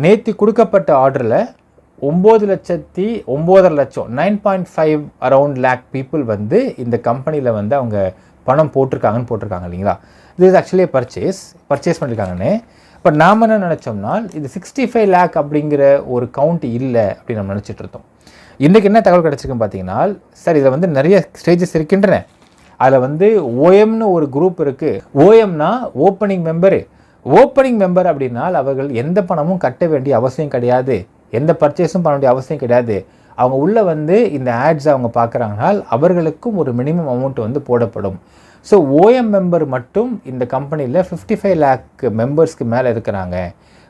நேற்று கொடுக்கப்பட்ட ஆர்டரில் 9,09,00,000 9.5 அரவுண்ட் லேக் பீப்புள் வந்து இந்த கம்பெனியில் வந்து அவங்க பணம் போட்டிருக்காங்க இல்லைங்களா. இது இஸ் ஆக்சுவலி பர்ச்சேஸ் பண்ணியிருக்காங்கன்னு. பட் நாம் என்ன நினச்சோம்னா இது 65 லேக் அப்படிங்கிற ஒரு கவுண்ட் இல்லை அப்படின்னு நம்ம நினச்சிட்டு இருந்தோம். இன்றைக்கி என்ன தகவல் கிடச்சிருக்குன்னு பார்த்தீங்கன்னா, சார் இதில் வந்து நிறைய ஸ்டேஜஸ் இருக்கின்றன. அதில் வந்து ஓஎம்னு ஒரு குரூப் இருக்குது. ஓஎம்னா ஓப்பனிங் மெம்பர் அப்படின்னா அவர்கள் எந்த பணமும் கட்ட வேண்டிய அவசியம் கிடையாது, எந்த பர்ச்சேஸும் பண்ண வேண்டிய அவசியம் கிடையாது. அவங்க உள்ளே வந்து இந்த ஆட்ஸ் அவங்க பார்க்குறாங்கனால் அவர்களுக்கும் ஒரு மினிமம் அமௌண்ட் வந்து போடப்படும். ஸோ ஓஎம் மெம்பர் மட்டும் இந்த கம்பெனியில் 55 லேக் மெம்பர்ஸ்க்கு மேலே இருக்கிறாங்க.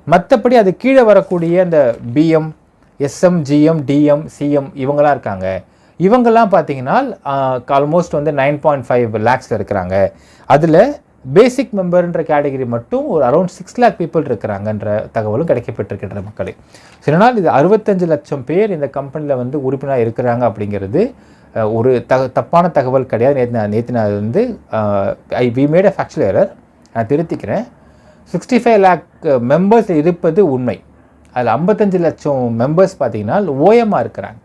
மற்றபடி அது கீழே வரக்கூடிய அந்த PM, SM, GM, DM, CM இவங்களாம் இருக்காங்க. இவங்கெல்லாம் பார்த்தீங்கன்னா ஆல்மோஸ்ட் வந்து 9.5 லேக்ஸில் இருக்கிறாங்க. அதில் பேசிக் மெம்பர்ன்ற கேட்டகரி மட்டும் ஒரு அரௌண்ட் 6 லேக் பீப்புள் இருக்கிறாங்கன்ற தகவலும் கிடைக்கப்பட்டிருக்கின்ற மக்களே. இதனால் இது 65 லட்சம் பேர் இந்த கம்பெனியில் வந்து உறுப்பினராக இருக்கிறாங்க அப்படிங்கிறது ஒரு தப்பான தகவல் கிடையாது. நேற்று நான் வந்து we made a factual error, நான் திருத்திக்கிறேன். 65 லேக் மெம்பர்ஸ் இருப்பது உண்மை. அதில் 55 லட்சம் மெம்பர்ஸ் பார்த்தீங்கன்னா ஓஎம்மாக இருக்கிறாங்க.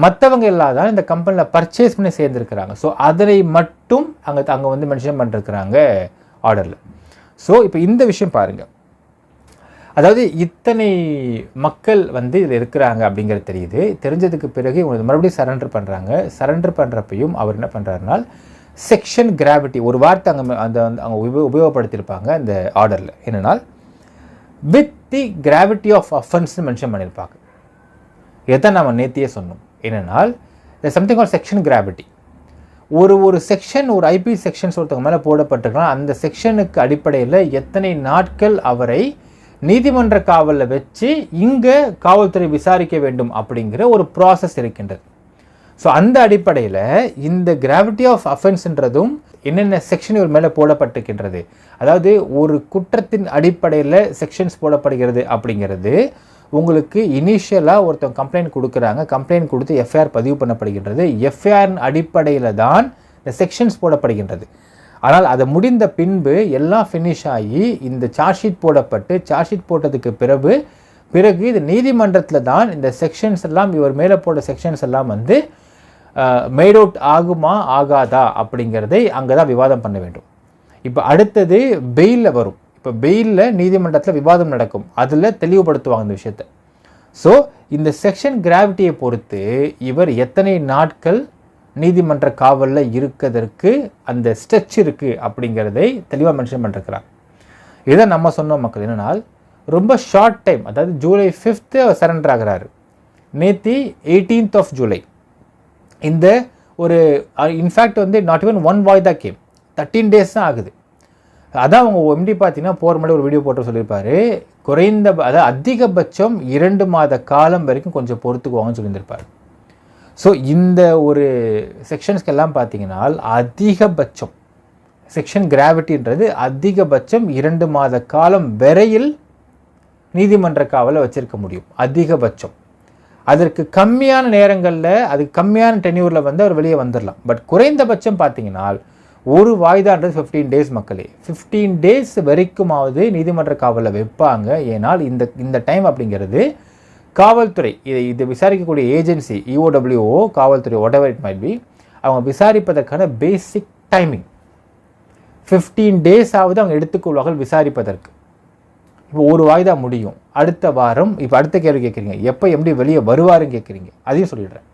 மற்றவங்க எல்லாம் தான் இந்த கம்பெனியில் பர்ச்சேஸ் பண்ணி சேர்ந்துருக்கிறாங்க. ஸோ அதனை மட்டும் அங்கே வந்து மென்ஷன் பண்ணிருக்கிறாங்க ஆர்டரில். ஸோ இப்போ இந்த விஷயம் பாருங்கள், அதாவது இத்தனை மக்கள் வந்து இதில் இருக்கிறாங்க அப்படிங்கிறது தெரியுது. தெரிஞ்சதுக்கு பிறகு இவங்க மறுபடியும் சரண்டர் பண்ணுறப்பையும் அவர் என்ன பண்ணுறாருனால் செக்ஷன் கிராவிட்டி ஒரு வார்த்தை அவங்க உபயோகப்படுத்தியிருப்பாங்க அந்த ஆர்டரில். என்னென்னால் வித் தி கிராவிட்டி ஆஃப் அஃபென்ஸ்னு மென்ஷன் பண்ணியிருப்பாங்க. இதை நம்ம நேத்தியே சொன்னோம். என்னென்னால் சம்திங் ஆல் செக்ஷன் கிராவிட்டி. ஒரு செக்ஷன், ஒரு ஐபி செக்ஷன்ஸ் ஒருத்தவங்க மேலே போடப்பட்டிருக்கலாம். அந்த செக்ஷனுக்கு அடிப்படையில் எத்தனை நாட்கள் அவரை நீதிமன்ற காவலில் வச்சு இங்கே காவல்துறை விசாரிக்க வேண்டும் அப்படிங்கிற ஒரு ப்ராசஸ் இருக்கின்றது. ஸோ அந்த அடிப்படையில் இந்த கிராவிட்டி ஆஃப் அஃபென்ஸ்ன்றதும் என்னென்ன செக்ஷன் இவர் மேலே போடப்பட்டிருக்கின்றது, அதாவது ஒரு குற்றத்தின் அடிப்படையில் செக்ஷன்ஸ் போடப்படுகிறது அப்படிங்கிறது உங்களுக்கு இனிஷியலாக ஒருத்தவங்க கம்ப்ளைண்ட் கொடுக்குறாங்க, கம்ப்ளைண்ட் கொடுத்து எஃப்ஐஆர் பதிவு பண்ணப்படுகின்றது. எஃப்ஐஆரின் அடிப்படையில் தான் இந்த செக்ஷன்ஸ் போடப்படுகின்றது. ஆனால் அதை முடிந்த பின்பு எல்லாம் ஃபினிஷ் ஆகி இந்த சார்ஜ் ஷீட் போடப்பட்டு சார்ஜ் ஷீட் போட்டதுக்கு பிறகு இது நீதிமன்றத்தில் தான் இந்த செக்ஷன்ஸ் எல்லாம் இவர் மேலே போட்ட செக்ஷன்ஸ் எல்லாம் வந்து மேட் அவுட் ஆகுமா ஆகாதா அப்படிங்கிறதை அங்கே தான் விவாதம் பண்ண வேண்டும். இப்போ அடுத்தது பெயிலில் வரும். இப்போ பெயிலில் நீதிமன்றத்தில் விவாதம் நடக்கும், அதில் தெளிவுபடுத்துவாங்க இந்த விஷயத்தை. ஸோ இந்த செக்ஷன் கிராவிட்டியை பொறுத்து இவர் எத்தனை நாட்கள் நீதிமன்ற காவலில் இருக்கிறதுக்கு அந்த ஸ்ட்ரெச் இருக்குது அப்படிங்கிறதை தெளிவாக மென்ஷன் பண்ணிருக்கிறார். இதை நம்ம சொன்னோம் மக்கள். என்னென்னால் ரொம்ப ஷார்ட் டைம், அதாவது ஜூலை 5th சரண்டர் ஆகிறாரு. நேற்று 18th ஆஃப் ஜூலை. இந்த ஒரு இன்ஃபேக்ட் வந்து நாட் ஈவன் 1 வாய்தா கேம், 13 days தான் ஆகுது. அதான் அவங்க எம்டி பார்த்தீங்கன்னா போகிற மாதிரி ஒரு வீடியோ போட்டு சொல்லியிருப்பாரு, அதாவது அதிகபட்சம் 2 மாத காலம் வரைக்கும் கொஞ்சம் பொறுத்துக்குவாங்கன்னு சொல்லியிருந்திருப்பார். ஸோ இந்த ஒரு செக்ஷன்ஸ்க்கெல்லாம் பார்த்தீங்கன்னா அதிகபட்சம் செக்ஷன் கிராவிட்டின்றது அதிகபட்சம் 2 மாத காலம் வரையில் நீதிமன்ற காவலை வச்சிருக்க முடியும். அதிகபட்சம் அதற்கு கம்மியான நேரங்களில், அதுக்கு கம்மியான டென்யூரில் வந்து அவர் வெளியே வந்துடலாம். பட் குறைந்தபட்சம் பார்த்தீங்கன்னா ஒரு வாய்தான்றது 15 days மக்களே. 15 days வரைக்குமாவது நீதிமன்ற காவலில் வைப்பாங்க. ஏனால் இந்த டைம் அப்படிங்கிறது காவல்துறை இது விசாரிக்கக்கூடிய ஏஜென்சி இஓடபிள்யூஓ, காவல்துறை whatever it might be, அவங்க விசாரிப்பதற்கான பேசிக் டைமிங் 15 days ஆவது அவங்க எடுத்துக்கொள்வார்கள் விசாரிப்பதற்கு. இப்போ ஒரு வாய்தா முடியும், அடுத்த வாரம். இப்போ அடுத்த கேள்வி கேட்குறீங்க, எப்போ எப்படி வெளியே வருவாருன்னு கேட்குறீங்க, அதையும் சொல்லிடுறேன்.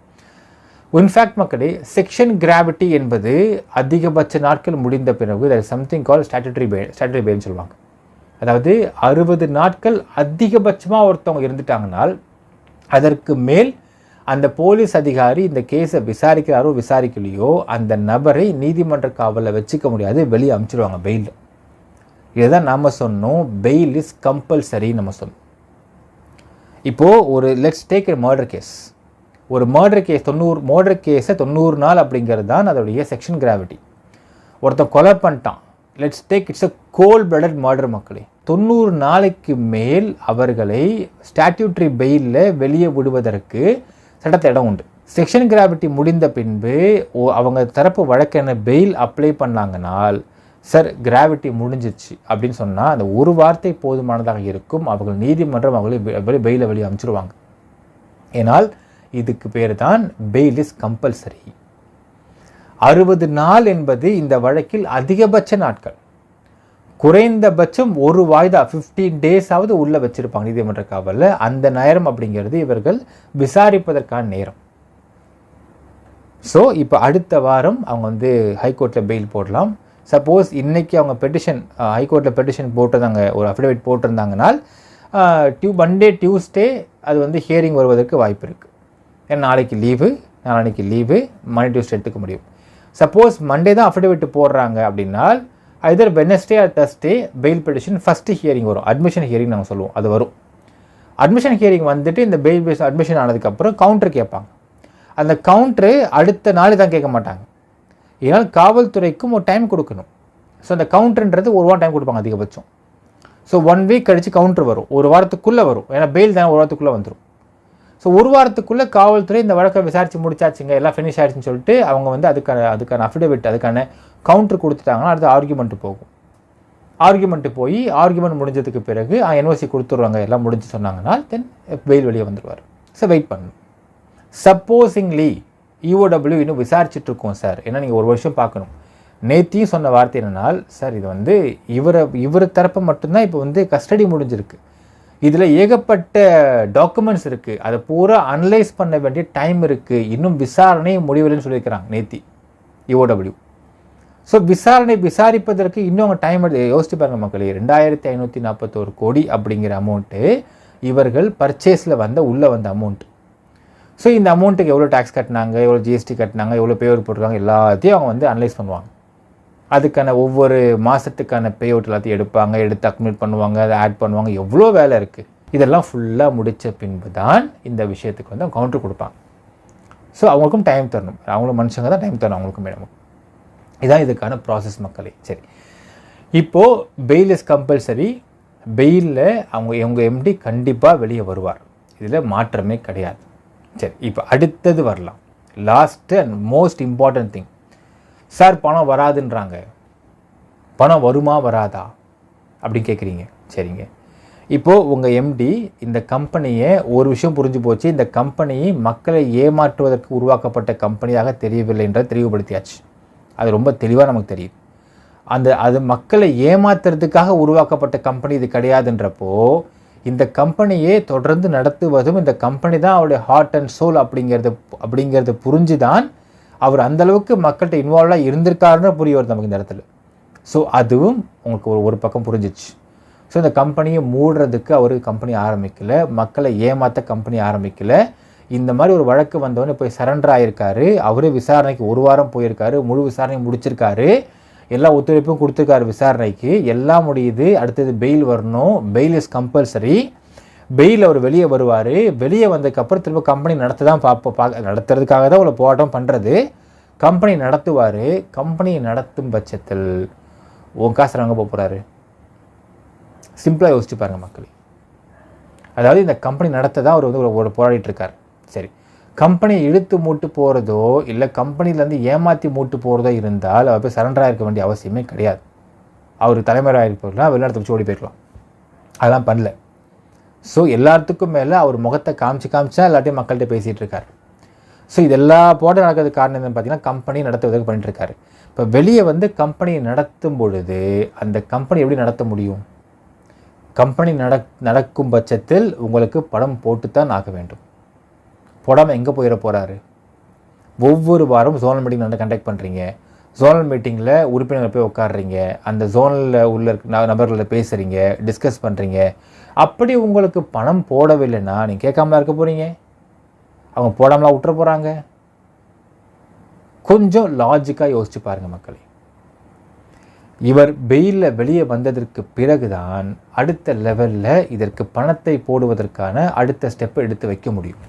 இன்ஃபேக்ட் மக்களே, செக்ஷன் கிராவிட்டி என்பது அதிகபட்ச நாட்கள் முடிந்த பிறகு there is something called statutory bail சொல்லுவாங்க. அதாவது 60 நாட்கள் அதிகபட்சமாக ஒருத்தவங்க இருந்துட்டாங்கனால் அதற்கு மேல் அந்த போலீஸ் அதிகாரி இந்த கேஸை விசாரிக்கிறாரோ விசாரிக்கலையோ அந்த நபரை நீதிமன்ற காவலில் வச்சுக்க முடியாது, வெளியே அனுப்பிச்சிடுவாங்க பெயில். இதுதான் நாம் சொன்னோம், பெயில் இஸ் கம்பல்சரி நம்ம சொன்னோம். இப்போது ஒரு let's take a murder case. ஒரு மர்டர் கேஸ் 90 நாள் அப்படிங்கிறது தான் அதோடைய செக்ஷன் கிராவிட்டி. ஒருத்தன் கொலை பண்ணிட்டான், let's take it's a cold blooded murder மக்களே. 90 நாளைக்கு மேல் அவர்களை ஸ்டாட்யூட்டரி பெயிலில் வெளியே விடுவதற்கு சட்டத்தில் இடம் உண்டு. செக்ஷன் கிராவிட்டி முடிந்த பின்பு அவங்க தரப்பு வழக்கென பெயில் அப்ளை பண்ணாங்கனால் சார் கிராவிட்டி முடிஞ்சிச்சு அப்படின்னு சொன்னால் அந்த ஒரு வார்த்தை போதுமானதாக இருக்கும். அவர்கள் நீதிமன்றம் அவர்களை பெயிலை வெளியே அனுப்பிச்சிடுவாங்க. ஏனால் இதுக்கு பேர் தான் பெயில் இஸ் கம்பல்சரி. 60 நாள் என்பது இந்த வழக்கில் அதிகபட்ச நாட்கள். குறைந்தபட்சம் ஒரு வாய்தா 15 டேஸாவது உள்ள வச்சிருப்பாங்க நீதிமன்ற காவலில். அந்த நேரம் அப்படிங்கிறது இவர்கள் விசாரிப்பதற்கான நேரம். ஸோ இப்போ அடுத்த வாரம் அவங்க வந்து ஹைகோர்ட்டில் பெயில் போடலாம். சப்போஸ் இன்றைக்கி அவங்க பெட்டிஷன் ஹைகோர்ட்டில் பெட்டிஷன் போட்டிருந்தாங்க, ஒரு அஃபிடவிட் போட்டிருந்தாங்கனால் மண்டே டியூஸ்டே அது வந்து ஹியரிங் வருவதற்கு வாய்ப்பு இருக்குது. ஏன்னா நாளைக்கு லீவு, நாளைக்கு லீவு, மண்டே டியூஸ்டே எடுத்துக்க முடியும். சப்போஸ் மண்டே தான் அஃபிடவிட் போடுறாங்க அப்படின்னால் either Wednesday or Thursday bail petition first hearing வரும். அட்மிஷன் ஹியரிங் நாங்கள் சொல்லுவோம், அது வரும். அட்மிஷன் ஹியரிங் வந்துட்டு இந்த பெயில் பேஸ் அட்மிஷன் ஆனதுக்கப்புறம் கவுண்டர் கேட்பாங்க. அந்த கவுண்டரு அடுத்த நாள் தான் கேட்க மாட்டாங்க. ஏன்னால் காவல்துறைக்கும் ஒரு டைம் கொடுக்கணும். ஸோ அந்த கவுண்டர்ன்றது ஒரு வாரம் டைம் கொடுப்பாங்க அதிகபட்சம். ஸோ 1 வீக் கழித்து கவுண்டர் வரும், ஒரு வாரத்துக்குள்ளே வரும். ஏன்னா பெயில் தான் ஒரு வாரத்துக்குள்ளே வந்துடும். ஸோ ஒரு வாரத்துக்குள்ளே காவல்துறை இந்த வழக்கை விசாரித்து முடிச்சாச்சுங்க, எல்லாம் ஃபினிஷ் ஆகிடுச்சின்னு சொல்லிட்டு அவங்க வந்து அதுக்கான அஃபிடவிட், அதுக்கான கவுண்டர் கொடுத்துட்டாங்கன்னா அடுத்து ஆர்குமெண்ட்டு போகும். ஆர்குமெண்ட்டு போய் ஆர்குமெண்ட் முடிஞ்சதுக்கு பிறகு என்ஓசி கொடுத்துருவாங்க, எல்லாம் முடிஞ்சு சொன்னாங்கன்னா தென் பெயில் வெளியே வந்துடுவார். ஸோ வெயிட் பண்ணணும். சப்போஸிங்லி இஓடபிள்யூ இன்னும் விசாரிச்சுட்ருக்கோம் சார், ஏன்னா நீங்கள் ஒரு வருஷம் பார்க்கணும். நேத்தியும் சொன்ன வார்த்தை என்னன்னால், சார் இது வந்து இவர் தரப்பை மட்டும்தான் இப்போ வந்து கஸ்டடி முடிஞ்சிருக்கு, இதில் ஏகப்பட்ட டாக்குமெண்ட்ஸ் இருக்குது, அதை பூரா அனலைஸ் பண்ண வேண்டிய டைம் இருக்குது, இன்னும் விசாரணை முடிவில்லைன்னு சொல்லியிருக்கிறாங்க நேத்தி இஓடபிள்யூ. ஸோ விசாரிப்பதற்கு இன்னும் அவங்க டைம் யோசிச்சு பாருங்கள் மக்களே. 2541 கோடி அப்படிங்கிற அமௌண்ட்டு இவர்கள் பர்ச்சேஸில் உள்ளே வந்த அமௌண்ட்டு. ஸோ இந்த அமௌண்ட்டுக்கு எவ்வளோ டேக்ஸ் கட்டினாங்க, எவ்வளோ ஜிஎஸ்டி கட்டினாங்க, எவ்வளோ பேவர் போட்டிருக்காங்க, எல்லாத்தையும் அவங்க வந்து அனலைஸ் பண்ணுவாங்க. அதுக்கான ஒவ்வொரு மாதத்துக்கான பே அவுட் எல்லாத்தையும் எடுத்து அக்யூமுலேட் பண்ணுவாங்க, அதை ஆட் பண்ணுவாங்க, எவ்வளோ வேலை இருக்குது. இதெல்லாம் ஃபுல்லாக முடித்த பின்பு தான் இந்த விஷயத்துக்கு வந்து அவங்க கவுண்டர் கொடுப்பாங்க. ஸோ அவங்களுக்கும் டைம் தரணும், அவங்களும் மனுஷங்க தான் டைம் தரணும் அவங்களுக்கும் மேடம். இதுதான் இதுக்கான ப்ராசஸ் மக்களே. சரி, இப்போது பெயில் இஸ் கம்பல்சரி. பெயிலில் அவங்க எம்டி கண்டிப்பாக வெளியே வருவார், இதில் மாற்றமே கிடையாது. சரி, இப்போ அடுத்தது வரலாம். Last and most important thing. Sir பணம் வராதுன்றாங்க, பணம் வருமா வராதா அப்படின்னு கேட்குறீங்க. சரிங்க, இப்போது உங்கள் எம்டி இந்த கம்பெனியை ஒரு விஷயம் புரிஞ்சு போச்சு, இந்த கம்பெனி மக்களை ஏமாற்றுவதற்கு உருவாக்கப்பட்ட கம்பெனியாக தெரியவில்லை என்றதை தெளிவுபடுத்தியாச்சு. அது ரொம்ப தெளிவாக நமக்கு தெரியும். அது மக்களை ஏமாத்துறதுக்காக உருவாக்கப்பட்ட கம்பெனி இது கிடையாதுன்றப்போ இந்த கம்பெனியை தொடர்ந்து நடத்துவதும் இந்த கம்பெனி தான் அவருடைய ஹார்ட் அண்ட் சோல் அப்படிங்கிறது புரிஞ்சு தான் அவர் அந்தளவுக்கு மக்கள்கிட்ட இன்வால்வாக இருந்திருக்காருன்னு புரிய வருது நமக்கு இந்த இடத்துல. ஸோ அதுவும் உங்களுக்கு ஒரு பக்கம் புரிஞ்சிச்சு. ஸோ இந்த கம்பெனியை மூடுறதுக்கு அவர் கம்பெனி ஆரம்பிக்கலை, மக்களை ஏமாற்ற கம்பெனி ஆரம்பிக்கலை. இந்த மாதிரி ஒரு வழக்கு வந்தவொடனே போய் சரண்டர் ஆகியிருக்காரு. அவரே விசாரணைக்கு ஒரு வாரம் போயிருக்காரு, முழு விசாரணை முடிச்சிருக்காரு, எல்லா ஒத்துழைப்பும் கொடுத்துருக்காரு விசாரணைக்கு, எல்லாம் முடியுது. அடுத்தது பெயில் வரணும், பெயில் இஸ் கம்பல்சரி. பெயில் அவர் வெளியே வருவார். வெளியே வந்ததுக்கப்புறம் திரும்ப கம்பெனி நடத்த தான் நடத்துறதுக்காக தான் அவ்வளோ போராட்டம் பண்ணுறது. கம்பெனி நடத்துவார். கம்பெனியை நடத்தும் பட்சத்தில் உன் காசு அங்கே போக போகிறாரு. சிம்பிளாக யோசிச்சு பாருங்கள் மக்களே. அதாவது இந்த கம்பெனி நடத்த தான் அவர் வந்து ஒரு போராடிட்டுருக்கார். சரி, கம்பெனியை இழுத்து மூட்டு போகிறதோ இல்லை கம்பெனிலேருந்து ஏமாற்றி மூட்டு போகிறதோ இருந்தால் அவர் போய் சரண்டராக இருக்க வேண்டிய அவசியமே கிடையாது. அவர் தலைமுறையாக இருக்கலாம், வெளிநாட்டு வச்சு ஓடி போயிருக்கலாம். அதெல்லாம் பண்ணல. ஸோ எல்லாத்துக்கும் மேலே அவர் முகத்தை காமிச்சா எல்லாத்தையும் மக்கள்கிட்ட பேசிகிட்டு இருக்கார். ஸோ இதெல்லா போட நடக்கிறதுக்கு காரணம் என்னன்னு பார்த்தீங்கன்னா கம்பெனி நடத்துவதற்கு பண்ணிட்டுருக்காரு. இப்போ வெளியே வந்து கம்பெனியை நடத்தும் பொழுது அந்த கம்பெனி எப்படி நடத்த முடியும்? கம்பெனி நடக்கும் பட்சத்தில் உங்களுக்கு படம் போட்டு தான் ஆக வேண்டும். போடாமல் எங்கே போயிட போகிறாரு? ஒவ்வொரு வாரம் ஜோனல் மீட்டிங் கண்டக்ட் பண்ணுறீங்க. ஜோனல் மீட்டிங்கில் உறுப்பினர்கள் போய் உட்காடுறீங்க, அந்த ஜோனலில் உள்ள நபர்களில் பேசுகிறீங்க, டிஸ்கஸ் பண்ணுறீங்க. அப்படி உங்களுக்கு பணம் போடவில்லைன்னா நீங்கள் கேட்காமலாம் இருக்க போகிறீங்க? அவங்க போடாமலாம் விட்டுற போகிறாங்க? கொஞ்சம் லாஜிக்காக யோசிச்சு பாருங்கள் மக்களே. இவர் பெயிலில் வெளியே வந்ததற்கு பிறகுதான் அடுத்த லெவலில் இதற்கு பணத்தை போடுவதற்கான அடுத்த ஸ்டெப்பை எடுத்து வைக்க முடியும்.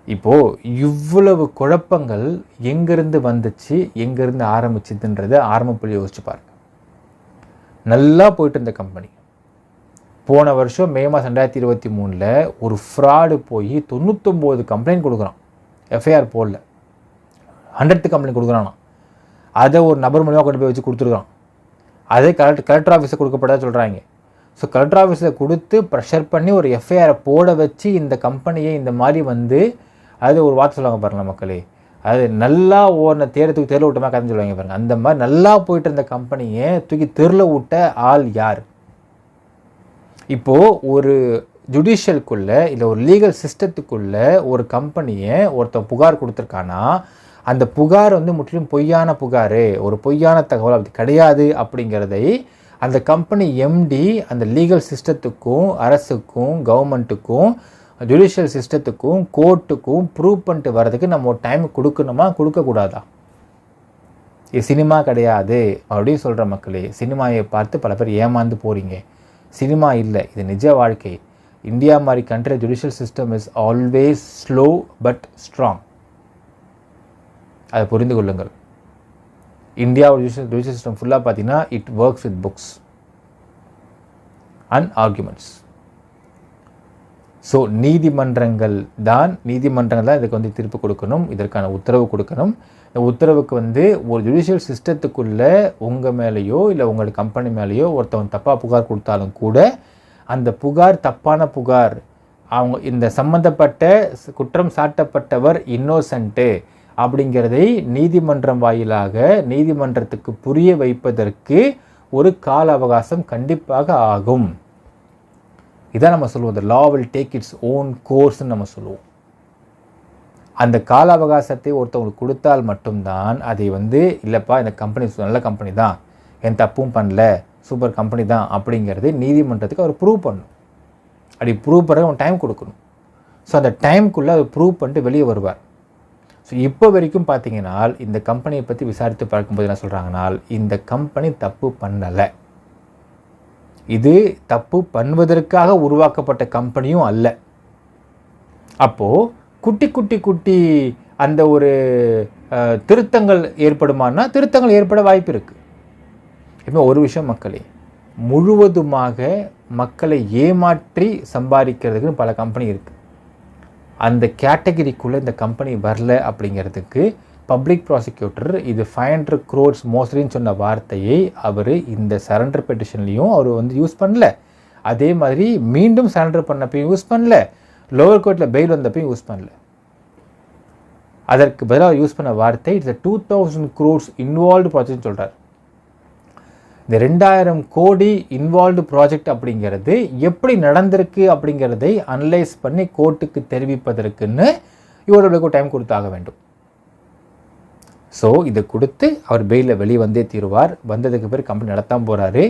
இப்போது இவ்வளவு குழப்பங்கள் எங்கேருந்து வந்துச்சு, எங்கேருந்து ஆரம்பிச்சுதுன்றதை ஆரம்பப்புள்ளி யோசிச்சு பாருங்க. நல்லா போயிட்டு இருந்த கம்பெனி போன வருஷம் மே மாதம் 2023 ஒரு ஃப்ராடு போய் 99 கம்ப்ளைண்ட் கொடுக்குறான். எஃப்ஐஆர் போடல, 100th கம்ப்ளைண்ட் கொடுக்குறானா. அதை ஒரு நபர் மூலமாக கொண்டு போய் வச்சு கொடுத்துருக்கான். அதே கலெக்டர் ஆஃபீஸை கொடுக்கப்பட்டதா சொல்கிறாங்க. ஸோ கலெக்டர் ஆஃபீஸில் கொடுத்து ப்ரெஷர் பண்ணி ஒரு எஃப்ஐஆரை போட வச்சு இந்த கம்பெனியை இந்த மாதிரி வந்து, அது ஒரு வார்த்தை சொல்லுவாங்க பாருங்கள் மக்களே, அது நல்லா ஓடின தேர்தலுக்கு தெருவில் விட்டமா கதைன்னு சொல்லுவாங்க பாருங்கள். அந்த மாதிரி நல்லா போயிட்டு இருந்த கம்பெனியை தூக்கி தெருவில் விட்ட ஆள் யார்? இப்போது ஒரு ஜுடிஷியலுக்குள்ளே இல்லை ஒரு லீகல் சிஸ்டத்துக்குள்ளே ஒரு கம்பெனியை ஒருத்தன் புகார் கொடுத்துருக்கானா, அந்த புகார் வந்து முற்றிலும் பொய்யான புகார், ஒரு பொய்யான தகவல் அப்படி கிடையாது அப்படிங்கிறதை அந்த கம்பெனி எம்டி அந்த லீகல் சிஸ்டத்துக்கும் அரசுக்கும் கவர்மெண்ட்டுக்கும் ஜுடிஷியல் சிஸ்டத்துக்கும் கோர்ட்டுக்கும் ப்ரூவ் பண்ணிட்டு வர்றதுக்கு நம்ம ஒரு டைம் கொடுக்கணுமா கொடுக்கக்கூடாதா? இது சினிமா கிடையாது அப்படின்னு சொல்கிற மக்களே, சினிமாவை பார்த்து பல பேர் ஏமாந்து போகிறீங்க. சினிமா இல்லை, இது நிஜ வாழ்க்கை. இந்தியா மாதிரி country judicial system is always slow but strong. அதை புரிந்து கொள்ளுங்கள். இந்தியாவோட ஜுடிஷியல் சிஸ்டம் ஃபுல்லாக பார்த்தீங்கன்னா it works with books and arguments. So நீதிமன்றங்கள் தான் இதுக்கு வந்து தீர்ப்பு கொடுக்கணும், இதற்கான உத்தரவு கொடுக்கணும். இந்த உத்தரவுக்கு வந்து ஒரு ஜுடிஷியல் சிஸ்டத்துக்குள்ளே உங்கள் மேலேயோ இல்லை உங்களோட கம்பெனி மேலேயோ ஒருத்தவன் தப்பாக புகார் கொடுத்தாலும் கூட அந்த புகார் தப்பான புகார், அவங்க இந்த சம்பந்தப்பட்ட குற்றம் சாட்டப்பட்டவர் இன்னோசன்ட்டு அப்படிங்கிறதை நீதிமன்றம் வாயிலாக நீதிமன்றத்துக்கு புரிய வைப்பதற்கு ஒரு கால அவகாசம் கண்டிப்பாக ஆகும். இதான் நம்ம சொல்லுவோம், the law will take its own course நம்ம சொல்லுவோம். அந்த கால அவகாசத்தை ஒருத்தவங்களுக்கு கொடுத்தால் மட்டும்தான் அதை வந்து இல்லைப்பா இந்த கம்பெனி நல்ல கம்பெனி தான், என் தப்பும் பண்ணல, சூப்பர் கம்பெனி தான் அப்படிங்கிறது நீதிமன்றத்துக்கு அவர் ப்ரூவ் பண்ணணும். அப்படி ப்ரூவ் பண்ண அவன் டைம் கொடுக்கணும். ஸோ அந்த டைமுக்குள்ளே அவர் ப்ரூவ் பண்ணிட்டு வெளியே வருவார். ஸோ இப்போ வரைக்கும் பார்த்தீங்கன்னா இந்த கம்பெனியை பற்றி விசாரித்து பார்க்கும்போது என்ன சொல்கிறாங்கன்னா, இந்த கம்பெனி தப்பு பண்ணலை, இது தப்பு பண்ணுவதற்காக உருவாக்கப்பட்ட கம்பெனியும் அல்ல. அப்போது குட்டி குட்டி குட்டி அந்த ஒரு திருத்தங்கள் ஏற்படுமானா திருத்தங்கள் ஏற்பட வாய்ப்பு இருக்குது. இப்போ ஒரு விஷயம் மக்களே, முழுவதுமாக மக்களை ஏமாற்றி சம்பாதிக்கிறதுக்குன்னு பல கம்பெனி இருக்குது. அந்த கேட்டகரிக்குள்ளே இந்த கம்பெனி வரல அப்படிங்கிறதுக்கு பப்ளிக் ப்ராசிக்யூட்டர் இது 500 crores மோசடின்னு சொன்ன வார்த்தையை அவர் இந்த சரண்டர் பெட்டிஷன்லேயும் அவர் வந்து யூஸ் பண்ணல. அதே மாதிரி மீண்டும் சரண்டர் பண்ணப்பையும் யூஸ் பண்ணல, லோவர் கோர்ட்டில் பெயில் வந்தப்பையும் யூஸ் பண்ணல. அதற்கு பதிலாக யூஸ் பண்ண வார்த்தை இட்ஸ் 2000 crores இன்வால்வ்டு ப்ராஜெக்ட்னு சொல்கிறார். இந்த 2000 கோடி இன்வால்வ்டு ப்ராஜெக்ட் அப்படிங்கிறது எப்படி நடந்திருக்கு அப்படிங்கிறதை அனலைஸ் பண்ணி கோர்ட்டுக்கு தெரிவிப்பதற்குன்னு இவர்களுக்கு டைம் கொடுத்தாக வேண்டும். ஸோ இதை கொடுத்து அவர் பெயிலில் வெளியே வந்தே தீருவார். வந்ததுக்கு பிறகு கம்பெனி நடத்தாமல் போகிறாரு.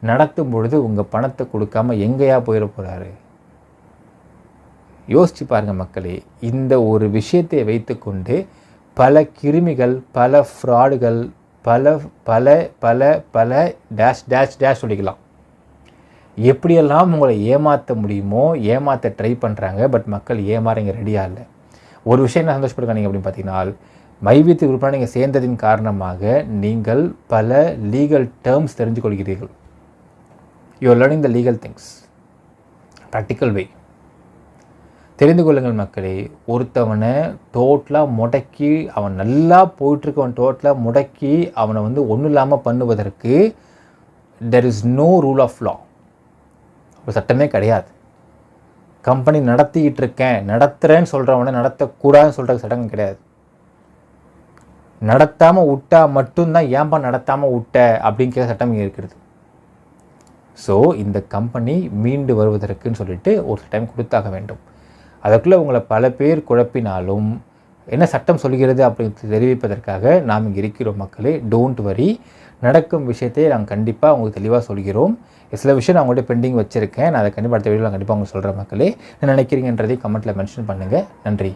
நடத்தும் பொழுது உங்கள் பணத்தை கொடுக்காம எங்கேயா போயிட போகிறாரு? யோசிச்சு பாருங்கள் மக்களே. இந்த ஒரு விஷயத்தை வைத்துக்கொண்டு பல கிருமிகள், பல ஃப்ராடுகள், பல பல பல பல டேஷ் டேஷ் டேஷ் சொல்லிக்கலாம். எப்படியெல்லாம் உங்களை ஏமாற்ற முடியுமோ ஏமாற்ற ட்ரை பண்ணுறாங்க. பட் மக்கள் ஏமாறங்க ரெடியாக இல்லை. ஒரு விஷயம் என்ன சந்தோஷப்படுறாங்க அப்படின்னு பார்த்தீங்கன்னா, மைவித்து குரூப்னால் நீங்கள் சேர்ந்ததின் காரணமாக நீங்கள் பல லீகல் டேர்ம்ஸ் தெரிஞ்சு கொள்கிறீர்கள். You are learning the legal things practical way. தெரிந்து கொள்ளுங்கள் மக்களே. ஒருத்தவனை டோட்டலாக முடக்கி, அவன் நல்லா போயிட்டுருக்கவன் டோட்டலாக முடக்கி அவனை வந்து ஒன்றும் இல்லாமல் பண்ணுவதற்கு there is no rule of law. ஒரு சட்டமே கிடையாது. கம்பெனி நடத்திக்கிட்டு இருக்கேன், நடத்துகிறேன்னு சொல்கிறவனை நடத்தக்கூடாதுன்னு சொல்கிற சட்டம் கிடையாது. நடத்தாமல் விட்டா மட்டும்தான் ஏன்பா நடத்தாமல் விட்ட அப்படிங்கிற சட்டம் இங்கே இருக்கிறது. ஸோ இந்த கம்பெனி மீண்டு வருவதற்குன்னு சொல்லிட்டு ஒரு டைம் கொடுத்தாக வேண்டும். அதற்குள்ளே உங்களை பல பேர் குழப்பினாலும் என்ன சட்டம் சொல்கிறது அப்படின்னு தெரிவிப்பதற்காக நாம் இங்கே இருக்கிறோம் மக்களே. Don't worry. நடக்கும் விஷயத்தை நாங்கள் கண்டிப்பாக உங்களுக்கு தெளிவாக சொல்கிறோம். சில விஷயம் நான் உங்கள்கிட்ட பெண்டிங் வச்சுருக்கேன். நான் அதை கண்டிப்பாக அடுத்த வீடியோவில் கண்டிப்பாக உங்களுக்கு சொல்கிறேன் மக்களே. என்ன நினைக்கிறீங்கன்றதை கமெண்ட்டில் மென்ஷன் பண்ணுங்கள். நன்றி.